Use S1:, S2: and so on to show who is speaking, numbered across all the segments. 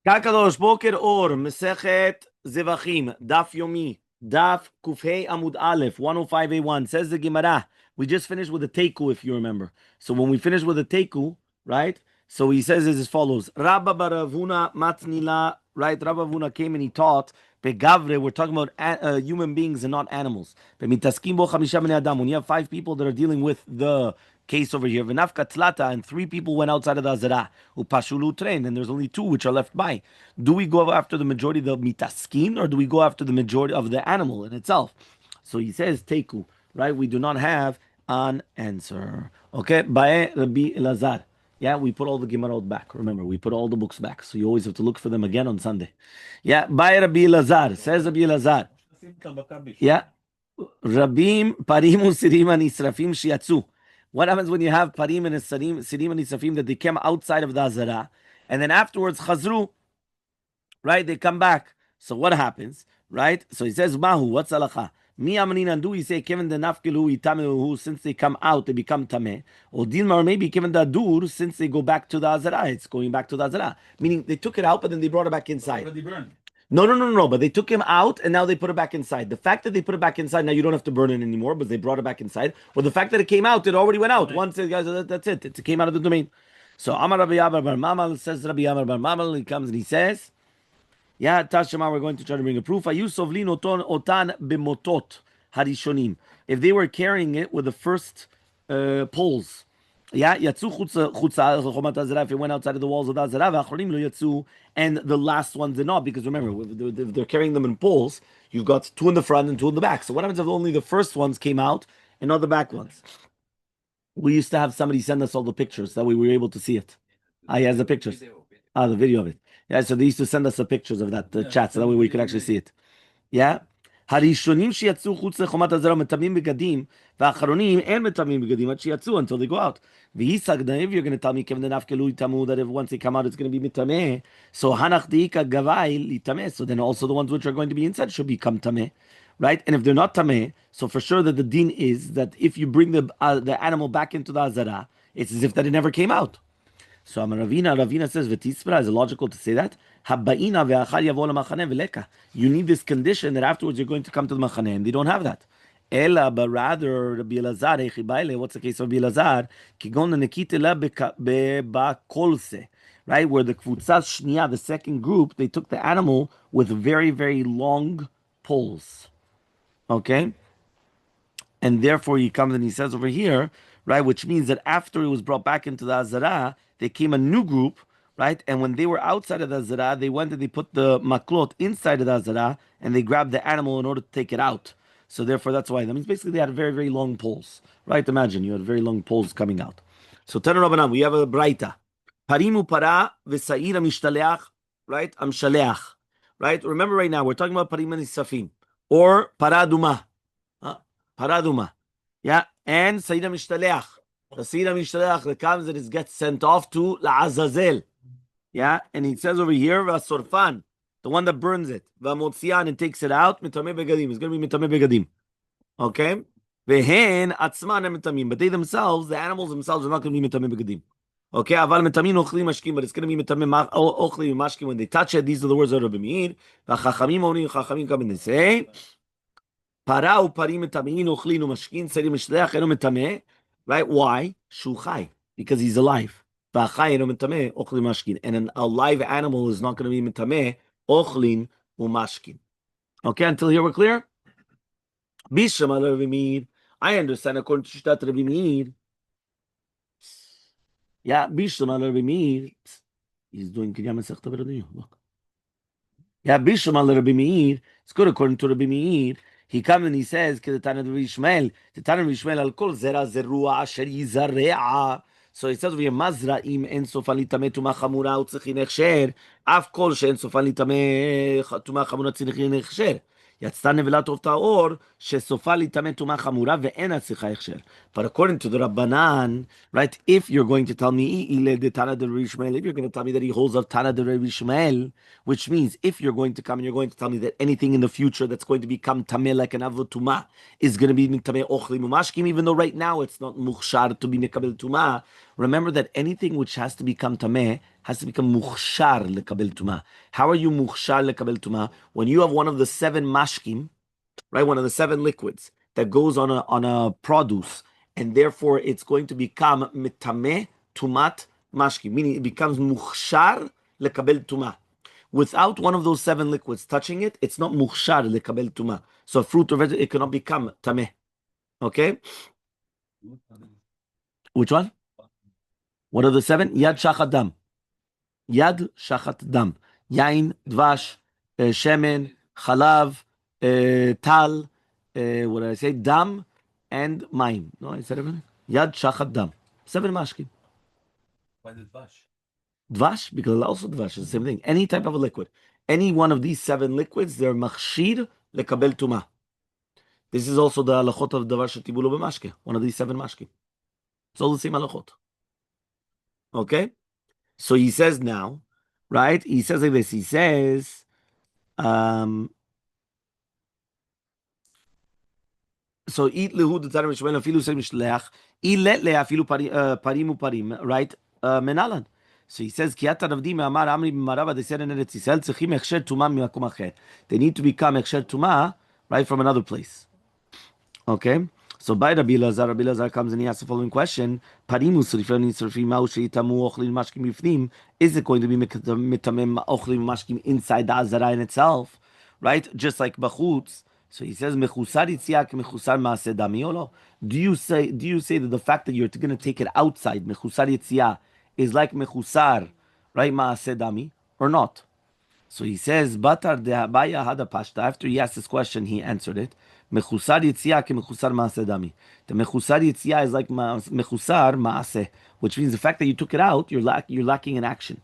S1: Kakadosh Boker Or, Masechet Zevachim, Daf Yomi, Daf Kufhei Amud Aleph, 105A1. Says the Gemara. We just finished with the Teiku, if you remember. So when we finished with the Teiku, right? So he says as follows: Rabba Baravuna Matnila, right? Rabba Vuna came and he taught. Begavre, we're talking about human beings and not animals. When you have 5 people that are dealing with the case over here, and 3 people went outside of the Azara, upashulu train, and there's only 2 which are left by. Do we go after the majority of the mitaskin, or do we go after the majority of the animal in itself? So he says, Teku, right? We do not have an answer. Okay, Bae Rabbi Elazar. Yeah, we put all the Gemara back. Remember, we put all the books back. So you always have to look for them again on Sunday. Yeah, by Rabbi Elazar. Says Rabbi Elazar. Yeah. Rabim parim usirim anisrafim shiatzu. What happens when you have parim and sirim and nisrafim that they came outside of the Azara, and then afterwards chazru, right? They come back. So what happens, right? So he says, Mahu, what's halacha? Mi amrinan, do we say given the nafkilu itamu, since they come out they become tameh, or dilma, or maybe given the dur, since they go back to the Azara, it's going back to the Azara, meaning they took it out but then they brought it back inside. Already burned. No. But they took him out and now they put it back inside. The fact that they put it back inside, now you don't have to burn it anymore, but they brought it back inside. Or the fact that it came out, it already went out. Right. Once, guys, that's it. It came out of the domain. So Amar Rabbi Yabar Bar Mamal, says Rabbi Yabar Bar Mamal, he comes and he says, yeah, Tashema, we're going to try to bring a proof. Ayusovlin otan b'motot harishonim. If they were carrying it with the first poles. Yeah, yatsu chutza, if it went outside of the walls of the Azara, v'achronim lo yatsu, and the last ones did not, because remember, if they're carrying them in poles, you've got 2 in the front and 2 in the back. So what happens if only the first ones came out and not the back ones? We used to have somebody send us all the pictures, that way we were able to see it. He has the pictures. The video of it. Yeah, so they used to send us the pictures of that chat, so that way we could actually see it. Yeah? הראשונים שיצאו חוץ לחומת הזרע מטמאים בגדים, והאחרונים אין מטמאים בגדים עד שיצאו, until they go out. והיא סגנה, if you're going to tell me כיוון דנפקלו יטמאו, that if once they come out it's going to be מטמא, so הנח דאיקה גבאי להיטמא, so then also the ones which are going to be inside should become טמא, right? And if they're not טמא, so for sure that the din is that if you bring the animal back into the azara, it's as if that it never came out. So Ravina says, V'tispra, is it logical to say that? You need this condition that afterwards you're going to come to the machane, and they don't have that. Ella, but rather, Rabbi Elazar, what's the case of Rabbi Elazar? Right, where the kvutzas shniya, the second group, they took the animal with very, very long poles. Okay? And therefore he comes and he says over here, right, which means that after it was brought back into the Azara, there came a new group, right? And when they were outside of the Azara, they went and they put the maklot inside of the Azara and they grabbed the animal in order to take it out. So therefore, that's why. That means basically they had very, very long poles, right? Imagine you had very long poles coming out. So Tanu Rabbanan, we have a braita. Parimu para v'sa'ir amishtalech, right? Amshaleach, right? Remember right now, we're talking about parim and isafim, or paraduma. Paraduma. Yeah, and Sayyid Mishtaleach. The Sayyid Mishtaleach that comes and it gets sent off to La'azazel. Yeah, and it says over here, V'asorfan, the one that burns it, V'amotzian and takes it out, Mitameh Begadim. It's going to be Mitameh Begadim. Okay? V'hen atzman mitamim. But they themselves, the animals themselves, are not going to be Mitameh Begadim. Okay, Aval Mitamin Ochli Mashkim, but it's going to be Mitameh Ochli Mashkim when they touch it. These are the words of Rabbi Meir. V'chachamim only, Chachamim come and they say, Para uparim mitamein ochlin umashkin serim mishleach eno mitameh. Right? Why? Shuchai, because he's alive. V'achai eno mitameh ochlin mashkin, and a live animal is not going to be mitameh ochlin umashkin. Okay, until here we're clear. Bisham al Rabbi Meir. I understand according to Shtat Rabbi Meir. Yeah, Bisham al Rabbi Meir. He's doing Kinyam Masechta Beredu. Look. Yeah, Bisham al Rabbi Meir. It's good according to Rabbi Meir. He comes and he says, the Tana of Ishmael, al kol zera zerua asher yizarea. So he says over here, Mazra'im en sofan litameh tuma chamura utzichin echsher, af kol she'en sofan litameh tuma chamura tzichin echsher. יצתה נבלה טוב טהור, שסופה להיטמא טומאה חמורה ואין הצריכה הכשר. But according to the Rabbanan, right, if you're going to tell me, if you're going to tell me that he holds of Tana de Rabbi Ishmael, which means if you're going to come and you're going to tell me that anything in the future that's going to become tameh like an avot tumah is going to be tameh ochli mumashkim, even though right now it's not mukhshar to be mekabel tumah, Remember that anything which has to become tameh has to become mukhshar lekabel tuma. How are you mukhshar lekabel tuma? When you have one of the 7 mashkim, right? One of the 7 liquids that goes on a produce, and therefore it's going to become mitameh tumat mashkim, meaning it becomes mukhshar lekabel tuma. Without one of those 7 liquids touching it, it's not mukhshar lekabel tuma. So fruit or vegetable, it cannot become tameh. Okay? Which one? What are the 7? Yad shachat dam. Yad shachat dam. Yain, dvash, shemen, chalav, tal, what did I say? Dam and mayim. No, I said everything. Yad shachat dam. 7 mashkim.
S2: Why the dvash?
S1: Dvash, because also dvash is the same thing. Any type of a liquid. Any one of these 7 liquids, they're machshir lekabel tuma. This is also the halachot of davar shetibulo b'mashke. One of these 7 mashkim. It's all the same halachot. Okay? So he says now, right? He says like this. He says, so eat lehu the tarim shmein afilu say mishleach ilet le afilu parim uparim, right? Menalan. So he says kiata ravdim amar amri b'marava. They said in Eretz Yisrael tzrichim hechsher tuma mimakom acher. They need to become hechsher tuma, right, from another place. Okay. So by Rabbi Elazar comes and he asks the following question: Parimus referring to ma'u ochlin mashkim bifnim. Is it going to be mitamem ochlin mashkim inside the azara in itself, right? Just like bachutz. So he says mechusar yitziak mechusar maaseh dami. Do you say that the fact that you're going to take it outside mechusar yitzia is like mechusar, right, maaseh dami, or not? So he says, Batar de Abaya Hada Pashta. After he asked this question, he answered it. Mechusar Yitzia ke Mechusar Maaseh Dami. The Mechusar Yitzia is like Mechusar Maaseh, which means the fact that you took it out, you're lacking in action.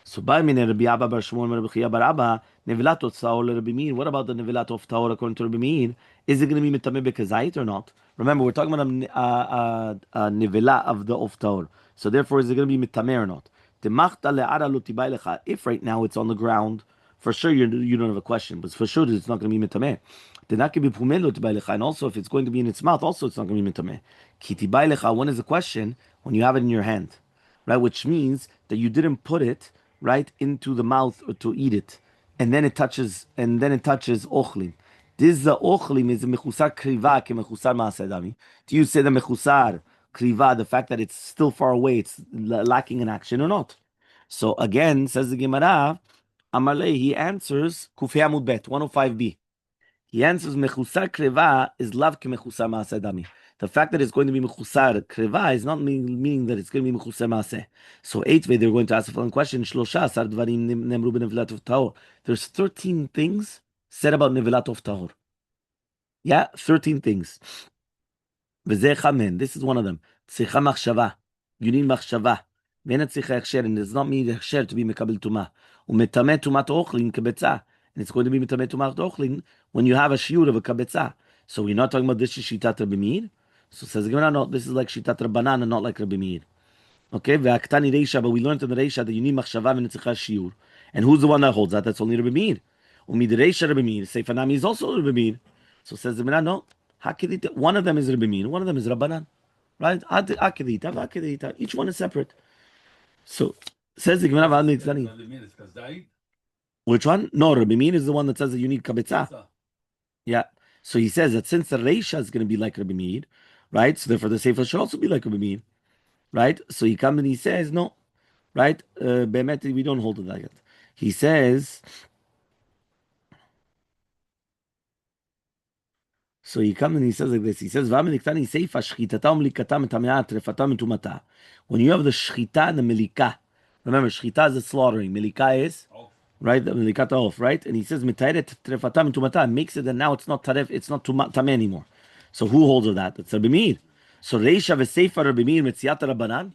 S1: So by Min Rabbi Abba Bar Shimon Rabbi Chia Bar Abba, Nevilat of Taor Rabbi Meir. What about the Nevilat of Taor according to Rabbi Meir? Is it going to be Mitameh Bekazait or not? Remember, we're talking about a Nevila of the of Taor. So therefore, is it going to be Mitameh or not? If right now it's on the ground, for sure you don't have a question, but for sure it's not going to be mitameh. And also, if it's going to be in its mouth, also it's not going to be mitameh. When is the question? When you have it in your hand, right? Which means that you didn't put it right into the mouth or to eat it, and then it touches ochlim. This the ochlim is a mechusar kriva ke mechusar maasedami. Do you say the mechusar kriva, the fact that it's still far away, it's lacking in action or not? So again, says the Gemara, Amaleh, he answers Kufei Amud Bet 105b. He answers mechusar kreva is lav ke mechusar maaseh dami. The fact that it's going to be mechusar kreva is not meaning that it's going to be mechusar maaseh. So eighth they're going to ask the following question: Shlosha asar dvarim nemru b'nevilat of tahor. There's 13 things said about nevilat of tahor. Yeah, 13 things. V'zeh chamen. This is one of them. Tzicha machshava. You need machshava. Ve'ena tzicha hechsher, and it does not mean hechsher to be mekabel tuma. U'metameh tumat ochlin kebetza. And it's going to be mitameh tumat ochlin when you have a shiur of a kabetza. So we're not talking about this is shitat Rabbi Meir. So says the Gemara, no, this is like shitat Rabbanan and not like Rabbi Meir. Okay, ve'aktani reisha, but we learned in the reisha that you need machshava and tzicha shiur. And who's the one that holds that? That's only Rabbi Meir. Umid reisha Rabbi Meir. Sefer Nami is also Rabbi Meir. So says the Gemara, no. One of them is Rabbi Meir, one of them is Rabbanan. Right? Each one is separate. So says the Gemara, which one? No, Rabbi Meir is the one that says that you need kabetza. Yeah. So he says that since the Reisha is going to be like Rabbi Meir, right? So therefore the Sefer should also be like Rabbi Meir, right? So he comes and he says, no, right? Be'emet, we don't hold to that yet. He says, so he comes and he says like this. He says, when you have the shchita and the melika, remember, shchita is the slaughtering, melika is, right, the melikat off, right? And he says, mitayret trefatam tumata, makes it that now it's not taref, it's not tameh anymore. So who holds of that? It's Rabbi Meir. So reisha v'seifa Rabbi Meir metziat rabbanan.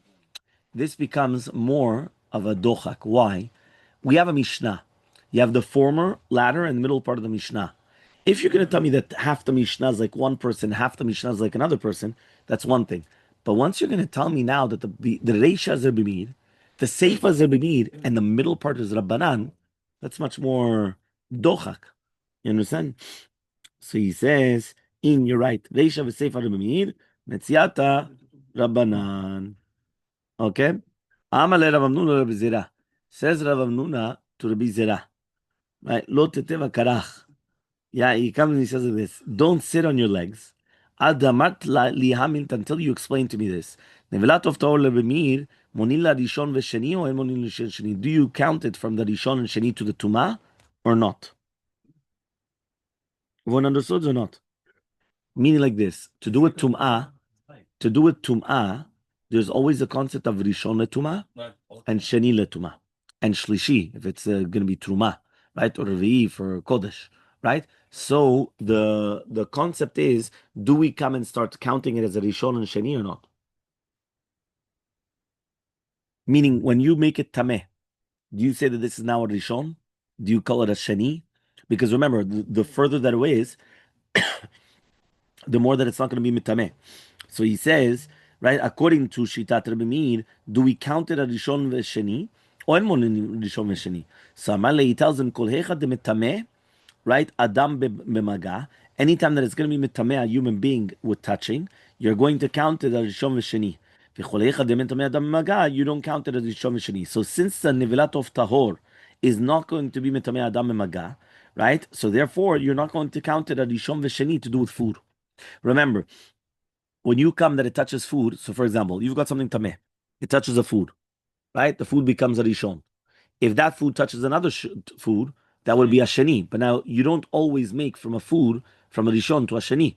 S1: This becomes more of a dochak. Why? We have a mishnah. You have the former ladder and the middle part of the mishnah. If you're going to tell me that half the Mishnah is like one person, half the Mishnah is like another person, that's one thing. But once you're going to tell me now that the Reisha is Rabbi Meir, the Seifa is Rabbi Meir, and the middle part is Rabbanan, that's much more dochak. You understand? So he says, you're right. Reisha v'Seifa Rabbi Meir, Metziata Rabbanan. Okay? Amaleh Rav Hamnuna Rabbi Zera. Says Rav Hamnuna to Rabbi Zera. Right? Lo teteva karach. Yeah, he comes and he says this. Don't sit on your legs. Adamat lihamint until you explain to me this. Nevelat of Taor lebemir, monila rishon vesheni or monila sheni. Do you count it from the rishon and sheni to the tuma or not? Everyone understood or not? Meaning like this. To do it tum'ah, there's always the concept of rishon letuma and sheni letuma and shlishi if it's going to be truma, right? Or revi for kodesh, right? So the concept is, do we come and start counting it as a rishon and sheni or not? Meaning, when you make it tameh, do you say that this is now a rishon? Do you call it a sheni? Because remember, the further that it is, the more that it's not going to be mitameh. So he says, right, according to Shitat Rabbi Meir, do we count it as Rishon Vesheni? Or en Rishon Vesheni? So Elmaleh, he tells him, Kol Hecha de Mitameh, right, Adam Bemaga, anytime that it's going to be Mitameh, a human being with touching, you're going to count it as Rishon Vesheni. V'chol Hecha de Mitameh Adam Bemaga, you don't count it as Rishon Vesheni. So since the Nevilat of Tahor is not going to be Mitameh Adam Bemaga, right, so therefore you're not going to count it as Rishon Vesheni to do with food. Remember, when you come that it touches food, so for example, you've got something tameh, it touches a food, right? The food becomes a rishon. If that food touches another food, that would be a sheni. But now you don't always make from a food from a rishon to a sheni,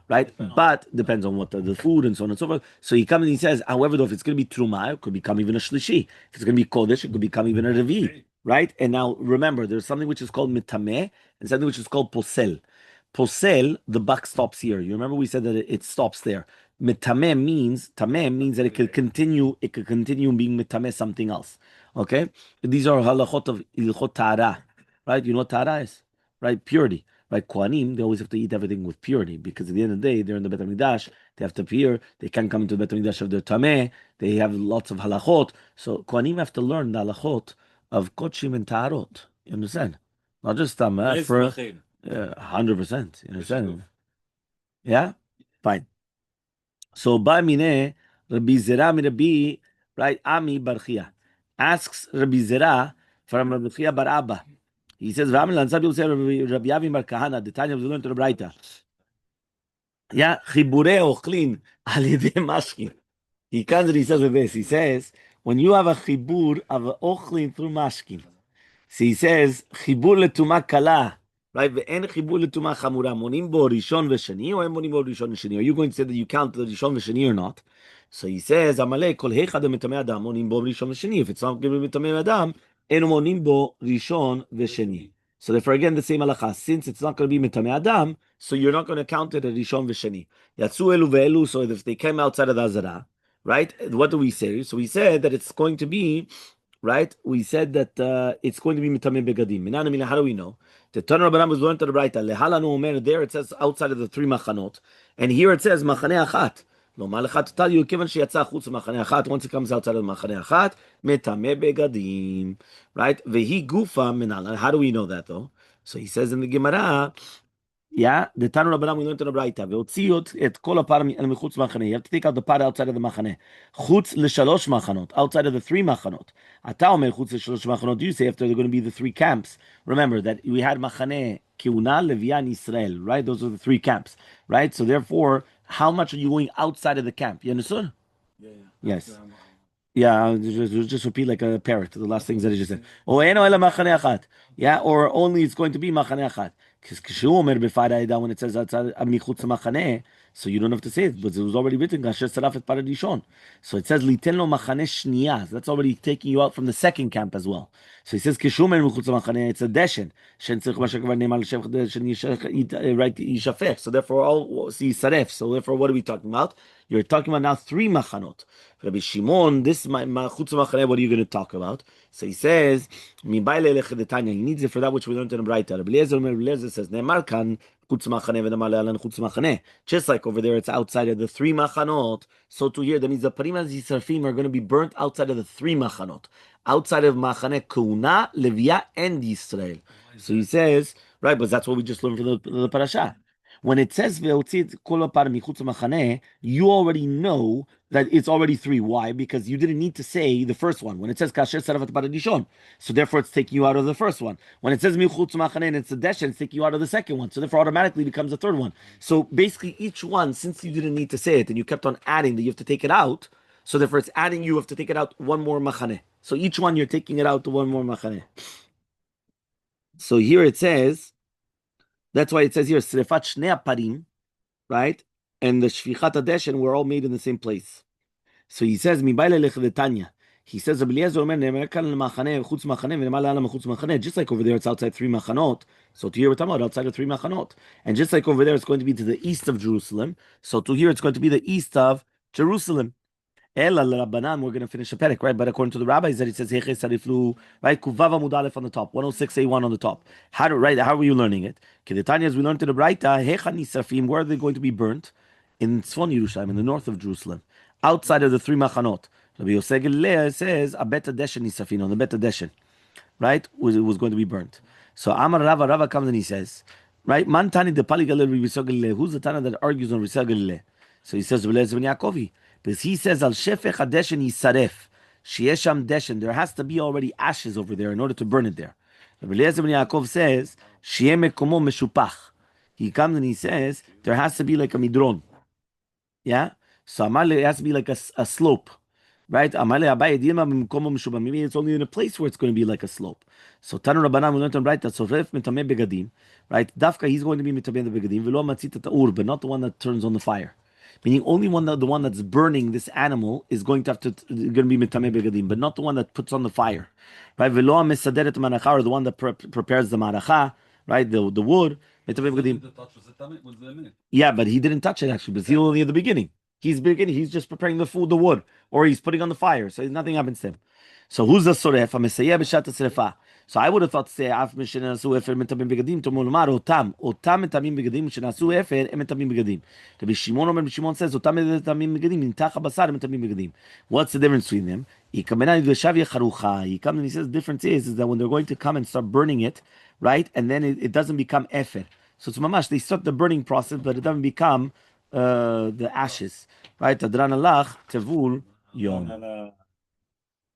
S1: right? But depends on what the food and so on and so forth. So he comes and he says, however, though, if it's going to be truma, it could become even a shlishi. If it's going to be kodesh, it could become even a revi, right? And now remember, there's something which is called mitameh and something which is called posel. Posel, the buck stops here. You remember we said that it stops there. Mitameh means that it could continue being mitameh something else. Okay? These are halachot of ilchot tara. Right? You know what tara is? Right? Purity. Right? Kohanim, they always have to eat everything with purity because at the end of the day, they're in the Bet HaMikdash. They have to pure. They can't come into the Bet HaMikdash of their tameh. They have lots of halachot. So Kohanim have to learn the halachot of kochim and tarot. You understand? Not just tameh. 100%. You understand? Yeah? Fine. So, ba mine, Rabbi Zera mi Rabbi, right? Ami Barchia asks Rabbi Zera from Rabbi Chia bar Abba. He says, "V'amil ansab will say Rabbi Avi bar Kahana. The Tanya was learned to the Braita. Yeah, chibure ochlin al yedei mashkin." He comes and he says with this. He says, when you have a chibur of ochlin through mashkin. So he says, חיבור לטומאה קלה, right? ואין חיבור לטומאה חמורה. מונים בו ראשון ושני, או אין מונים בו ראשון ושני? Are you going to say that you count the ראשון ושני or not? So he says, המלא, כל היכא דמטמא אדם, מונים בו ראשון ושני. If it's not מטמא אדם, אין מונים בו ראשון ושני. So therefore again, the same halacha. Since it's not going to be מטמא אדם, so you're not going to count it as ראשון ושני. יצאו אלו ואלו, so if they came outside of the Azara, right? What do we say? So we said that it's going to be, right? We said that it's going to be mitameh begadim. Minana, how do we know? The Tanur Rabbanan was learned to the Braita. Lehalanu omer, there it says outside of the three machanot, and here it says machaneh achat. No malachat to tell you, given sheyatza chutz machaneh achat, once it comes outside of the machaneh achat, mitameh begadim, right? Vehi gufa minala. How do we know that though? So he says in the Gemara. Yeah, the Tanu Rabbanan we learned in the Braita. Ve'otziot et kol hapar mechutz machaneh. You have to take out the part outside of the machaneh. Chutz l'shalosh machanot, outside of the three machanot. Ata omer chutz l'shalosh machanot. You say after they're going to be the three camps. Remember that we had machaneh, Keuna, Levian, Israel, right? Those are the three camps, right? So therefore, how much are you going outside of the camp? You understood? Yeah. Yes. Yeah, just repeat like a parrot. The last things that he just said. Oh, eno ela machaneh achat. Yeah, or only it's going to be machaneh achat. Because when it says outside michutz machaneh, so you don't have to say it, but it was already written. Gasher saraf et paradishon. So it says liten lo machaneh shniya. That's already taking you out from the second camp as well. So he says kishumer michutz machaneh. It's a deshen. Shen tzich mashakavar nemal shevch deshen right yishafech. So therefore all see saref. So therefore what are we talking about? You're talking about now three machanot. Rabbi Shimon, this chutz machaneh. What are you going to talk about? So he says, he needs it for that which we learned in the Braita. Rabbi Eliezer says, Ne'emar kan chutz machaneh v'nemar le'alan chutz machaneh. Just like over there, it's outside of the three machanot. So to here, that means the parim and zisarfim are going to be burnt outside of the three machanot, outside of machaneh Keuna, Levia, and Yisrael. So he says, right, but that's what we just learned from the parasha. When it says ve'otzit kol apar michutz machane, you already know that it's already three. Why? Because you didn't need to say the first one. When it says kasher saravat paradishon, so therefore it's taking you out of the first one. When it says michutz machane and it's a deshen, it's taking you out of the second one. So therefore automatically becomes the third one. So basically each one, since you didn't need to say it and you kept on adding that you have to take it out, so therefore it's adding you have to take it out one more machane. So each one you're taking it out to one more machane. So here it says, that's why it says here, srefat shnei parim, right? And the shfichat adeshen were all made in the same place. So he says, he says, just like over there, it's outside three machanot. So to here, we're talking about outside of three machanot. And just like over there, it's going to be to the east of Jerusalem. So to here, it's going to be the east of Jerusalem. Ela Rabbanan, we're going to finish a perek, right? But according to the rabbis, that it says Hechal sariflu, right? Kuvav amud aleph on the top, 106a1 on the top. How were you learning it? Kedetanya, as we learned in the Braita, Hecha nisrafim, where are they going to be burnt? In Tzfon Yerushalayim, in the north of Jerusalem, outside of the three machanot. Rabbi Oziel says a bet deshen nisrafin, on the bet deshen, right? Was going to be burnt. So Amar Rava comes and he says, right? Man tani de pali galil Rabbi. Who's the Tana that argues on Rabbi Galileh? So he says, Rabbi Yaakovi. Because he says, Al shefech hadeshen yisaref, sheyesham deshen, there has to be already ashes over there in order to burn it there. Rabbi Eliezer ben Yaakov says, sheyeh mekomo meshupach. He comes and he says, there has to be like a midron. Yeah? So Amaleh, it has to be like a slope. Right? Amaleh Abaye Dilma mekomo meshupach. Maybe it's only in a place where it's going to be like a slope. So Tanu Rabbanan, we learned on right that Soref mitameh begadim. Right? Dafka, he's going to be mitameh the begadim, velo matzit ta'ur, but not the one that turns on the fire. Meaning only the one that's burning this animal is going to be mitameh begadim, but not the one that puts on the fire, right? Velo mesaderet maracha, or the one that prepares the maracha, right? The wood. Yeah, but he didn't touch it actually, but he's only at the beginning. He's just preparing the food, the wood, or he's putting on the fire, so nothing happens to him. So who's the soref? Mesayeh b'shat srefa. So I would have thought to say af mishenasu efer metamim begadim to mulmar otam metamim begadim shenasu efer metamim begadim. Rabbi Shimon says otam metamim begadim intacha basar metamim begadim. What's the difference between them? He comes and he says the difference is that when they're going to come and start burning it, right, and then it doesn't become efer. So it's mamash, they start the burning process, but it doesn't become the ashes, right? Adran alach tevul yom.